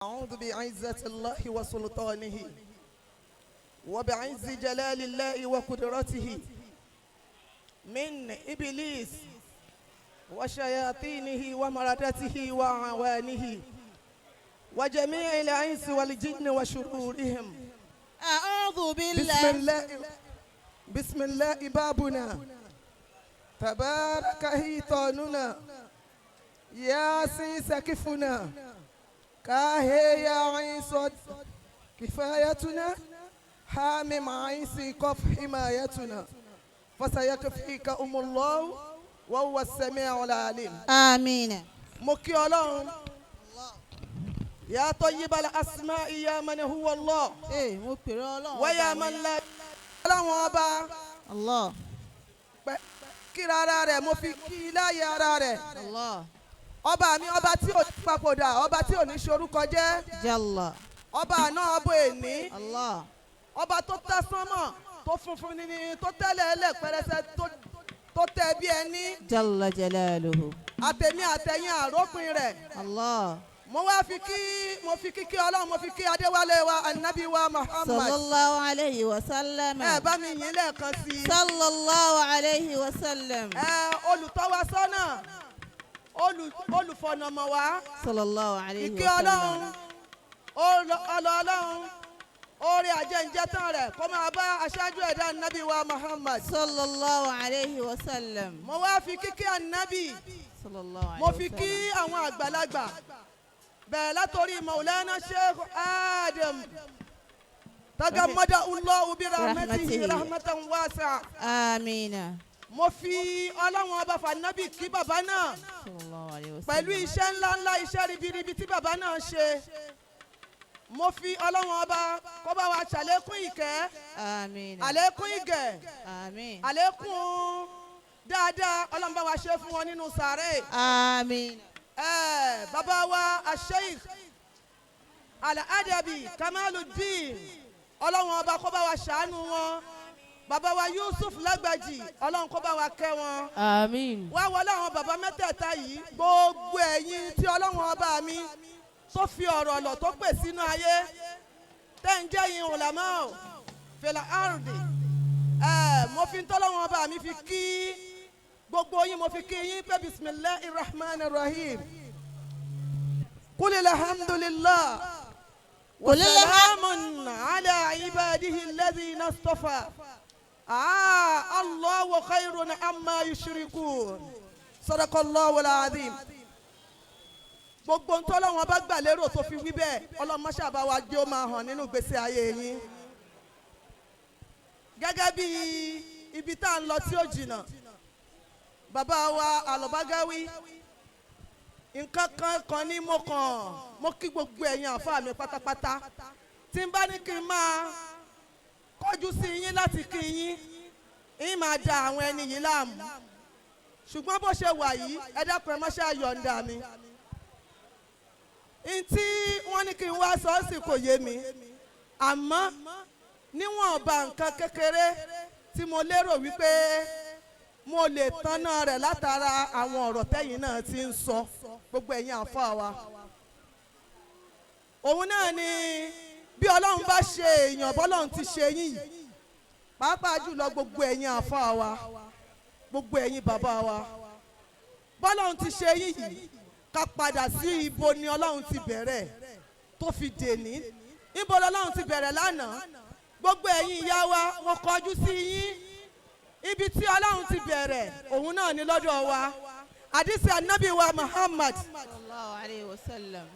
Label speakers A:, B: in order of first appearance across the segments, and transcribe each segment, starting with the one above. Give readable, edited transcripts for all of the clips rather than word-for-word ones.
A: أعوذ بعزة الله وسلطانه وبعز جلال الله وقدرته من إبليس وشياطينه ومردته وأعوانه وجميع الإنس والجن وشرورهم.
B: أعوذ بالله.
A: بسم الله بابنا تبارك هيطاننا يا سيس كفنا كاهي يا عيسى كفايتنا حامم عيسى قف حمايتنا فسيكفيك الله وهو السميع العليم.
B: آمين.
A: مكي الله يا طيب الأسماء يا من هو الله ويا من لا الله أبا
B: الله
A: kíra rẹ̀ mo fi kí láyé ara rẹ̀.
B: Allah.
A: Ọba mi ọba tí ò papòdà ọba tí ò ní ṣorúkọ jẹ́.
B: Jalla.
A: Ọba àná ọba èní.
B: Allah.
A: Ọba tó tẹ́ sánmọ̀ tó funfun ní tó tẹ́lẹ̀ ẹlẹ́ pẹrẹsẹ tó tẹ́ bí ẹni.
B: Jalla jalaluhu.
A: Àtẹ̀mí àtẹ̀yìn àrópin rẹ̀.
B: Allah.
A: Mo fi kíkí Ọlọ́run mo fi kí Adéwálé wa Ànábì wa Muhammad.
B: Sallallahu alayhi wa sallam.
A: Ẹ bá mi yìn lẹ́ẹ̀kan sí i.
B: Sallallahu alayhi wa sallam.
A: Olùtọ́wasọ́nà olùfọ̀nàmọ̀ wá.
B: Sallallahu alayhi
A: Ìkí
B: wa sallam.
A: Ọlọ́run orí ajẹ́njẹ́tàn rẹ̀ kó máa bá aṣáájú ẹ̀dá Ànábì wa Muhammad.
B: Sallallahu alayhi wa sallam.
A: Mo wá fi kíkí Ànábì
B: Sallallahu alayhi
A: mo
B: wa
A: fi
B: sallam.
A: kí àwọn àgbàlagbà bẹ̀rẹ̀ látòrí Maulana Sheikh Adam tagamada Allahu bi rahmatihi rahmatan wasi'a.
B: Amina.
A: Mo fi Ọlọ́run ọba fànábì kí bàbá náà
B: Sallallahu alayhi wa sallam.
A: pẹ̀lú iṣẹ́ ńláńlá iṣẹ́ ribiribi tí bàbá náà ṣe. Mo fi Ọlọ́run ọba kó bá wa ṣàlékún ìkẹ́
B: Amina.
A: àlékún ìgẹ̀
B: Amin.
A: àlékún dáadáa Ọlọ́run bá wa ṣe fún wọn nínú sàárè.
B: Amina.
A: Bàbá wa Sheikh Al-Adabi Kamaluddin Ọlọ́run ọba kó bá wa ṣàánú wọn. Bàbá wa Yusuf Lágbàjì Ọlọ́run kó bá wa kẹ́ wọn.
B: Amin.
A: Wá wọlé àwọn bàbá mẹ́tẹ̀ẹ̀ta yìí gbogbo ẹ̀yin tí Ọlọ́run ọba mi tó fi ọ̀rọ̀ ọ̀lọ̀ tó pè sínú ayé tẹ́ ń jẹ́ yín ulama fìlà àrùdì. Mo fi ń tọ́lọ́run ọba mi fi kí gbogbo yín mo fi kí yín pé bismillahir rahmanir rahim. Qulil hamdulillah wa salamun ala ibadihi alladhina istafa. Allahu khayrun amma yushrikun. Sadaqallahul azim. Gbogbo ń tọ́lọ́run ọba gbà lérò tó fi wí bẹ́ẹ̀ Ọlọ́run má ṣàbá wa jẹ́ ó máa hàn nínú ìgbésí ayé yín. Gẹ́gẹ́ bí ibi tá à ń lọ tí ó jìnnà bàbá wa Alobagawi nǹkan kan ní mo kí gbogbo ẹ̀yin àfáà mi pátápátá tí n bá ní kí n máa kọjú sí yín láti kí yín máa da àwọn ẹni yìí láàmú ṣùgbọ́n bó ṣe wà yìí ẹ dákun ẹ má ṣe àyọ̀ǹda mi ntí wọ́n ní kí n wá sọ́ọ̀sì kò yé mi àmọ́ níwọ̀nba nǹkan kékeré tí mo lérò wípé mo lè tanná rẹ̀ látara àwọn ọ̀rọ̀ tẹ́yìn náà ti ń sọ gbogbo ẹ̀yin àfáà wa. Òun náà ni bí Ọlọ́run bá ṣe èèyàn bọ́lọ́run ti ṣe yín yìí pàápàá jùlọ gbogbo ẹ̀yin àfáà wa gbogbo ẹ̀yin bàbá wa bọ́lọ́run ti ṣe yín yìí ká padà sí ibo ni Ọlọ́run ti bẹ̀rẹ̀ tó fi dèní ibo lọ́lọ́run ti bẹ̀rẹ̀ lánàá gbogbo ẹ̀yin ìyá wa mo kọjú sí yín. Ibi tí Ọlọ́run ti bẹ̀rẹ̀ òun náà ni lọ́dọ̀ wa àdìsí Ànábì wa Muhammad.
B: Sallallahu alayhi wa sallam.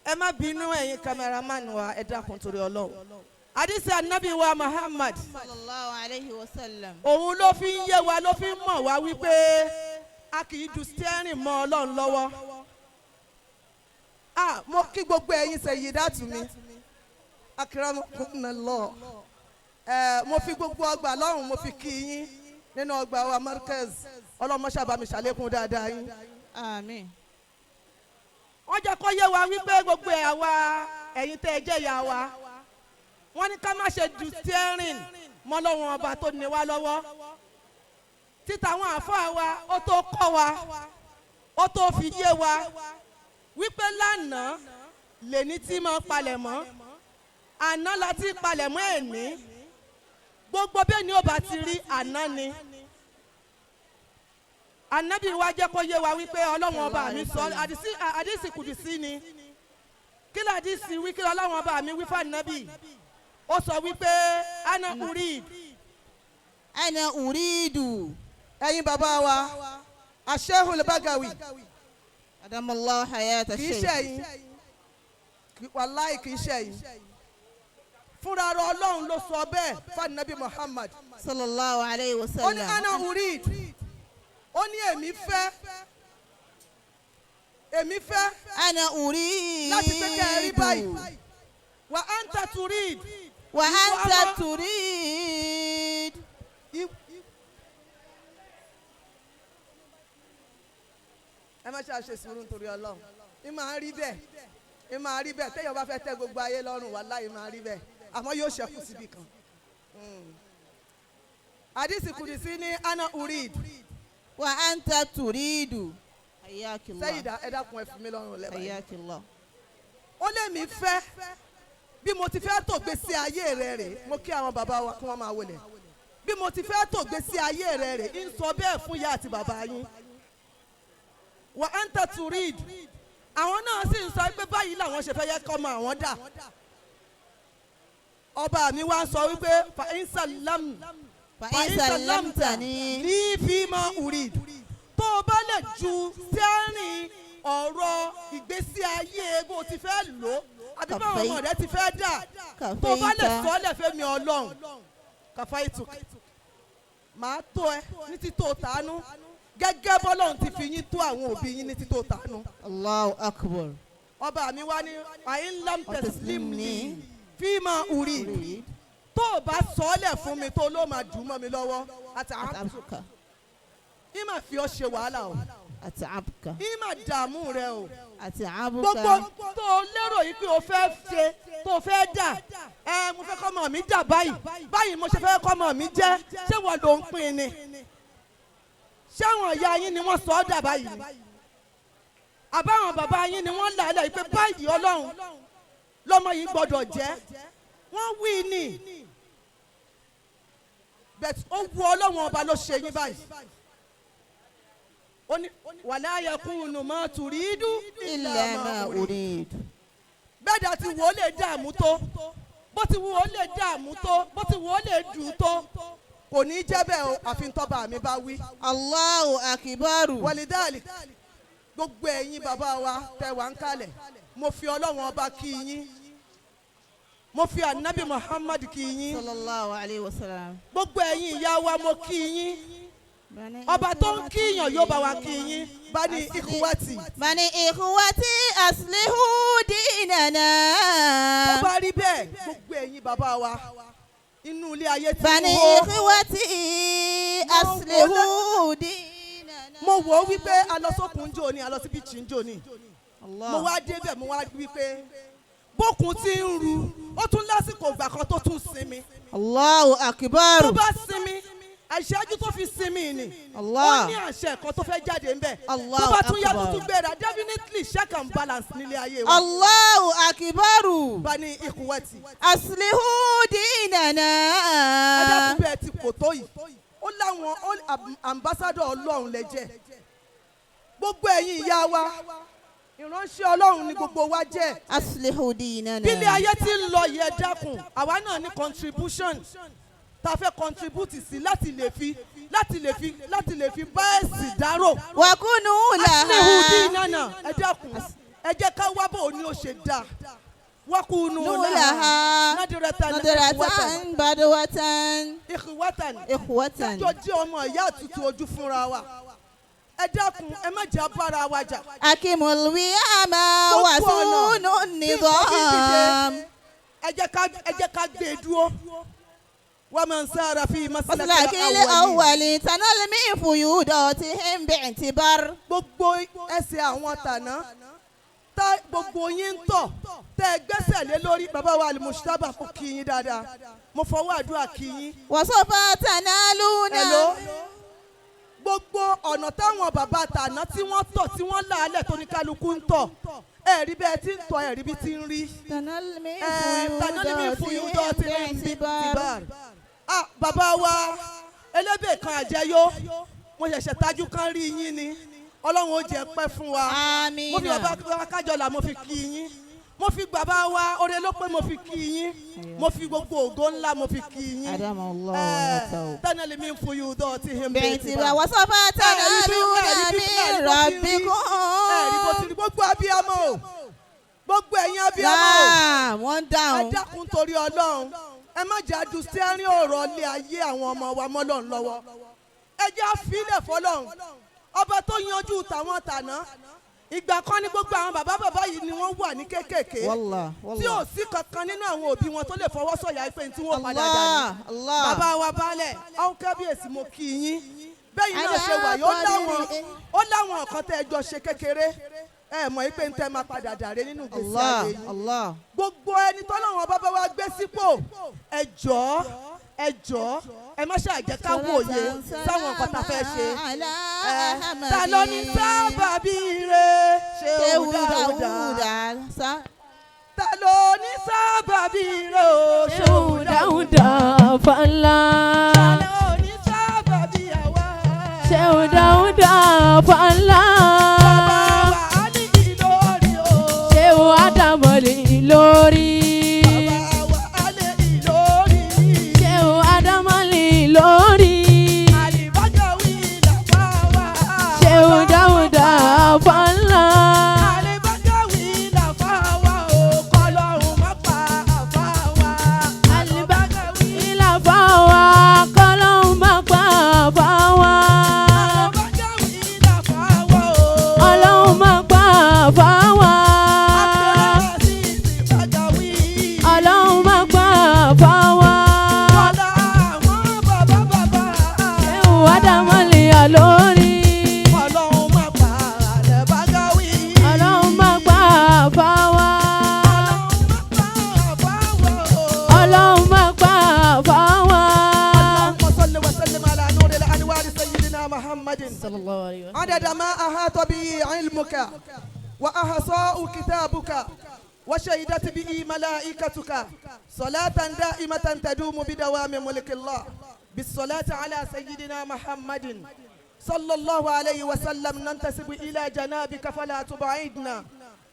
A: Ẹ má bínú ẹ̀yin cameraman wa ẹ dákun torí Ọlọ́run. Àdìsí Ànábì wa Muhammad.
B: Sallallahu alayhi wa sallam.
A: Òun ló fi ń yé wa ló fi ń mọ̀ wá wípé a kì í ju steering mọ́ Ọlọ́run lọ́wọ́. Mo kí gbogbo ẹ̀yin sayyidatu mi akramakumullah. Mo fi gbogbo ọgbà lọ́rùn mo fi kí yín nínú ọgbà wa Markaz Ọlọ́run ṣàbá mi ṣàlékún dáadáa yín.
B: Àmín.
A: Wọ́n jẹ́ kó yé wa wípé gbogbo àwa ẹ̀yin tẹ́ ẹ jẹ́ ìyá wa wọ́n ní ká má ṣe ju steering mọ́ lọ́wọ́n ọba tó ní wa lọ́wọ́ títa àwọn àfáà wa ó tó kọ́ wa ó tó fi yé wa wípé lánàá lẹ́ni tí máa palẹ̀ mọ́ àná la ti palẹ̀ mọ́ ẹ̀ní gbogbo bẹ́ẹ̀ ni ó bá ti rí àná ni ànábì wa jẹ́ kó yé wa wípé ọlọ́run ọba mi sọ àdìsí kùdìsí ni kí ló àdìsí wí kí ọlọ́run ọba mi wí fún ànábì ó sọ wípé ana urid
B: ana uridu
A: ẹ̀yin bàbá wa Ashehul Bagawi
B: adamallahu hayata
A: kì í
B: shaykh
A: ṣẹ̀yìn wàláì kì í ṣẹ̀yìn fúnra rẹ̀ ọlọ́run ló sọ bẹ́ẹ̀ fún ànábì Muhammad
B: sallallahu alayhi wa
A: ó ní
B: sallam
A: ana urid ó ní èmi fẹ́
B: ana uridu
A: láti pé kẹ́ ẹ rí báyìí wa anta turid
B: wa anta turid
A: ẹ má ṣe àṣesùúrù nítorí ọlọ́run ẹ máa rí bẹ́ẹ̀ téèyàn bá fẹ́ tẹ́ gbogbo ayé lọ́rùn wàláhì máa rí bẹ́ẹ̀ àmọ́ yóò ṣẹ́kù síbi kan. àdìsí kùdìsí ní ana urid
B: wa anta turidu hayakillah
A: sẹ́yìdá ẹ dákun ẹ fi mí lọ́rùn lẹ́bàá yìí.
B: hayakillah
A: ó lé mi fẹ́ bí mo ti fẹ́ tó gbésí ayé rẹ̀ rè mo kí àwọn bàbá wa kí wọ́n máa wọlé bí mo ti fẹ́ tó gbésí ayé rẹ̀ rè ń sọ bẹ́ẹ̀ fún ìyá àti bàbá yín wa anta turid àwọn náà sì ń sọ pé báyìí làwọn ṣe fẹ́ yẹ kọ́ ọmọ àwọn dà ọba mi wá sọ wípé fa
B: fa'insalamtani
A: ní fíìmà urid tó o bá lè ju sẹ́rìn ọ̀rọ̀ ìgbésí ayé bó o ti fẹ́ lò àbí báwọn ọmọ rẹ ti fẹ́ dà tó o bá lè sọ ọ́ lẹ́fẹ̀ẹ́ mi ọlọ́run kàfáìtù màá tó ẹ ní títò tánú gẹ́gẹ́ bọ́lọ́run ti fi yín tó àwọn òbí yín ní títò tánú.
B: Allahu akbar
A: ọba mi wá ní àyínlám tẹ̀sílímù fíìmà urid tó o bá sọ ọ́ lẹ̀ fún mi tó ló máa dùn mọ́ mi lọ́wọ́ àti
B: at'abka
A: ìmà fi ọ́ ṣe wàhálà o
B: at'abka
A: ìmà dààmú rẹ o
B: at'abuka
A: gbogbo tó o lérò yìí pé o fẹ́ ṣe tó o fẹ́ dà mo fẹ́ kọ́ ọmọ mi dà báyìí mo ṣe fẹ́ kọ́ ọmọ mi jẹ́ ṣé wọ́n ló ń pín ni ṣé àwọn ìyá yín ni wọ́n sọ ọ́ dà báyìí ni àbáwọn bàbá yín ni wọ́n là á lẹ̀ pé báyìí ọlọ́run lọ́mọ yìí gbọ́dọ̀ jẹ́ wọ́n wí ni bẹ́ẹ̀ ó wu ọlọ́run ọba ló ṣe yín báyìí ó ní wala yakunu ma turidu
B: illa ma uridu
A: bẹ́ẹ̀ dà ti wò ó lè dààmú tó bó ti wò ó lè dààmú tó bó ti wò ó lè dùn tó kò ní í jẹ́ bẹ́ẹ̀ o àfi tọ́ba mi bá wí.
B: Allahu akbaru
A: wàlídàálì gbogbo ẹ̀yin bàbá wa tẹ́ wà ń kalẹ̀ mo fi ọlọ́run ọba kí yín mo fi ànábì Muhammad kí yín
B: sallallahu alayhi wa sallam
A: gbogbo ẹ̀yin ìyá wa mo kí yín ọba tó ń kíyàn yóò bá wa kí yín bá ní ikhwati.
B: bani ikhwati aslihu dinana.
A: tó bá rí bẹ́ẹ̀ gbogbo ẹ̀yin bàbá wa inú ilé ayé tí
B: bani
A: mo wò
B: ikhwati aslihu dinana.
A: mo wò ó wípé a lọ sókun jò ní a lọ sí bíìchì ń jò ní
B: Allah.
A: mo wá débẹ̀ mo wá wípé bókun ti ń ru ó tún lásìkò ìgbà kan tó tún sinmi
B: Allahu akbar.
A: tó bá sinmi àṣáájú tó fi sinmi ni
B: Allah.
A: ó ní àṣẹ kan tó fẹ́ jáde ń bẹ̀
B: Allah
A: tó bá tún yá
B: akbar.
A: tuntun gbéra definitely check and balance nílé ayé wa
B: Allahu akbaru.
A: bá ní ikhwati
B: aslihu dinana.
A: adákùnbẹ̀ ti kò tó yìí ó láwọn ambassador ọlọ́run lẹ́jẹ̀ gbogbo ẹ̀yin ìyá wa ìránṣẹ́ ọlọ́run ni gbogbo wa jẹ́
B: aslihu dinana.
A: bí ilé ayé ti ń lọ yẹ dákun àwa náà ní contribution tá a fẹ́ contribute sí láti lè fi bá ẹ̀sìn dárò.
B: wakunu
A: aslihu
B: laha.
A: dinana ẹ dákun ẹ jẹ́ ká wá bò ó ní ó ṣe dáa wakunu laha
B: laha.
A: nadiratan
B: nadiratan badwatan.
A: ikhwatan
B: ikhwatan.
A: jọ jẹ́ ọmọ ìyá àtútù ojú fúnra wa ẹ dákun ẹ má jẹ́ abára wa jà.
B: akimul wiyama
A: Gbogbo ọ̀nà
B: wasunu
A: tí nǹkan fi ń
B: nidam.
A: dìde, ẹ jẹ́ ká gbé e dúró wa man sara fi maslakil
B: maslakil
A: awwalin.
B: awwali tanal min fuyudatihim bi'tibar.
A: gbogbo ẹsẹ̀ àwọn tàná tá gbogbo yín ń tọ̀ tẹ́ ẹ gbẹ́sẹ̀ lé lórí bàbá wa alimusitaba kò kí yín dáadáa mo fọwọ́ àdúrà kí yín.
B: wasofa tanaluna.
A: Hello? gbogbo ọ̀nà táwọn bàbá tàná tí wọ́n tọ̀ tí wọ́n làálẹ̀ tó ní kálukú ń tọ̀ ẹ̀rí bẹ́ẹ̀ tí ń tọ́ ẹ̀rí bí tí ń rí.
B: تنلمي
A: tanọ́límì fún yúdọ̀ tí ń bí
B: باعتبار.
A: tìbár. Bàbá wa elébè kan àjẹyó mo ṣẹ̀ṣẹ̀ tajú kan rí yín ni Ọlọ́run ó jẹ́ pẹ́ fún wa.
B: آمين.
A: mo fi bàbá Kájọlà mo fi kí yín, mo fi bàbá wa oore ló pé mo fi kí yín, mo fi gbogbo ògo ńlá mo fi kí yín.
B: أدام الله ونفعه.
A: tanọ́límì fún yúdọ̀ tí ń bí
B: باعتبار وسوف تنالون من ربكم.
A: ẹ̀rí bó ti rí gbogbo abiyamọ o, gbogbo ẹ̀yin abiyamọ o.
B: نعم wọ́n
A: Ẹ
B: dáhùn.
A: dákun torí Ọlọ́run, ẹ má jẹ́ adu sẹ́rin ọ̀rọ̀ ilé ayé àwọn ọmọ wa mọ́lọ́run lọ́wọ́. Ẹ jẹ́ àfilẹ̀ fọlọ́run, ọba tó yanjú tàwọn tàná. Ìgbà kan ní gbogbo àwọn bàbá yìí ni wọ́n wà ní kéékèèké
B: والله
A: tí ò
B: والله.
A: sí kankan nínú àwọn òbí wọn tó lè fọwọ́ sọ̀yà pé tí wọ́n padà dà ní.
B: الله الله.
A: Bàbá wa baálẹ̀ àwọn kábíyèsí mo kí yín, bẹ́yìn náà ṣe wà yìí ó láwọn ọ̀kan tẹ́ ẹ jọ ṣe kékeré, ẹ mọ̀ pé ń tẹ́ máa padà dàrẹ́ nínú ìgbésí
B: الله
A: ayé yìí.
B: الله.
A: Gbogbo ẹni tọ́lọ́run bàbá wa gbé sípò ẹ jọ̀ọ́ ẹ má ṣàjẹ́ ká wòye sáwọn nǹkan tá a fẹ́ ṣe. Ta ló ní sábàbí rẹ̀ Ṣéhù Dáúdà? Ta ló ní sábàbí rẹ̀ o Ṣéhù Dáúdà?
C: Fàlà.
A: Ta ló ní sábàbí àwa?
C: Ṣéhù Dáúdà fàlà.
A: Bàbá wa á ní Ìlọrin o.
C: Ṣéhù Ádámọ̀lì lórí.
A: Bàbá wa á ní Ìlọrin.
C: Ṣéhù Ádámọ̀lì lórí.
A: Àlìbájáwí làbá wa.
C: Ṣéhù Dáúdà fàlà.
A: Àlìbájáwí làbá wa o, kọ́lọ́run má pa àbá wa. Àlìbájáwí
C: Ìlà fáwa kọ́lọ́hún má pa àbá wa.
A: àlìbájáwí làbá wa o.
C: Ọlọ́hun má pa àbá wa.
A: Àkẹ́rẹ́ sí ìbájáwí.
C: Ọlọ́hun má pa àbá wa.
A: Kọ́lá àwọn bàbá.
C: Ṣéhù Ádámọ̀lì lórí.
A: Kọ́lọ́run má pa àlìbájáwí.
C: Ọlọ́hun má pa àbá wa. Ọlọ́hun má pa àbá wa.
A: اللهم صل وسلم على نور الانوار سيدنا محمد
C: صلى الله عليه وسلم.
A: عدد ما احاط به علمك واحصاء كتابك وشهدت به ملائكتك صلاة دائمة تدوم بدوام ملك الله بالصلاة على سيدنا محمد صلى الله عليه وسلم ننتسب إلى جنابك فلا تبعدنا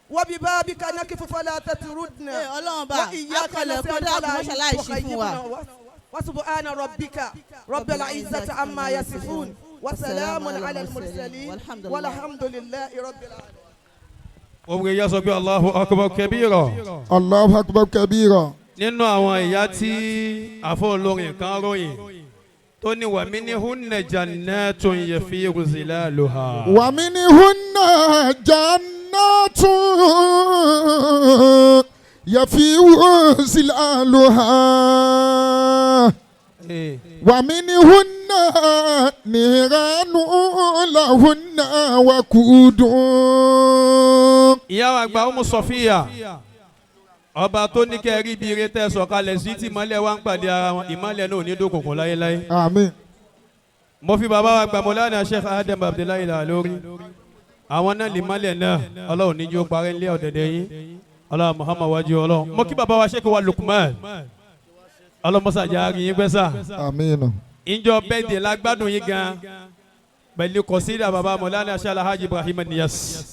A: وببابك نكف فلا تطردنا
B: Ọlọ́run bá
A: وإياك
B: akọlẹ̀ kó
A: نستعين
B: dákun
A: فلا
B: mọ́ṣáláì ṣí fún wa.
A: تخيبنا وسبحان ربك رب العزة عما يصفون وسلام على المرسلين والحمد لله رب العالمين.
D: Gbogbo ìyá sọ pé Allahu akbar kabira.
E: Allahu akbar kabira.
D: Nínú àwọn ìyá tí àfọ olórin kan ròyìn tó ní wa minhunna jannatun yafiru zilaluha.
E: Wa minhunna jannatun yafiru zilaluha. Wa minhunna niranun lahunna waqudun.
D: Ìyá wa àgbà Umu Sofia ọba tó ní kẹ́ rí ibi ire tẹ́ sọ̀kalẹ̀ sí tí ìmọ́lẹ̀ wa ń pàdé ara wọn ìmọ́lẹ̀ náà ò ní dókùnkùn láyéláyé.
E: Àmín.
D: Mo fi bàbá wa gbà Mọ́lánà Sheikh Adam Abdullahi lórí àwọn náà lìmọ́lẹ̀ náà Ọlọ́run níjú ó parẹ́ ńlẹ̀ ọ̀dẹ̀dẹ̀ yín Ọlọ́run Muhammad wájú Ọlọ́run. Mo kí bàbá wa Sheikh wa Lukman Ọlọ́run mọ́sàjà rí yín gbẹ́sà.
E: Àmín.
D: Ìjọ bẹ́ẹ̀dẹ̀ la gbádùn yín gan pẹ̀lú kọ̀sídà bàbá Mọ́lánà Sheikh Alhaji Ibrahim Niyas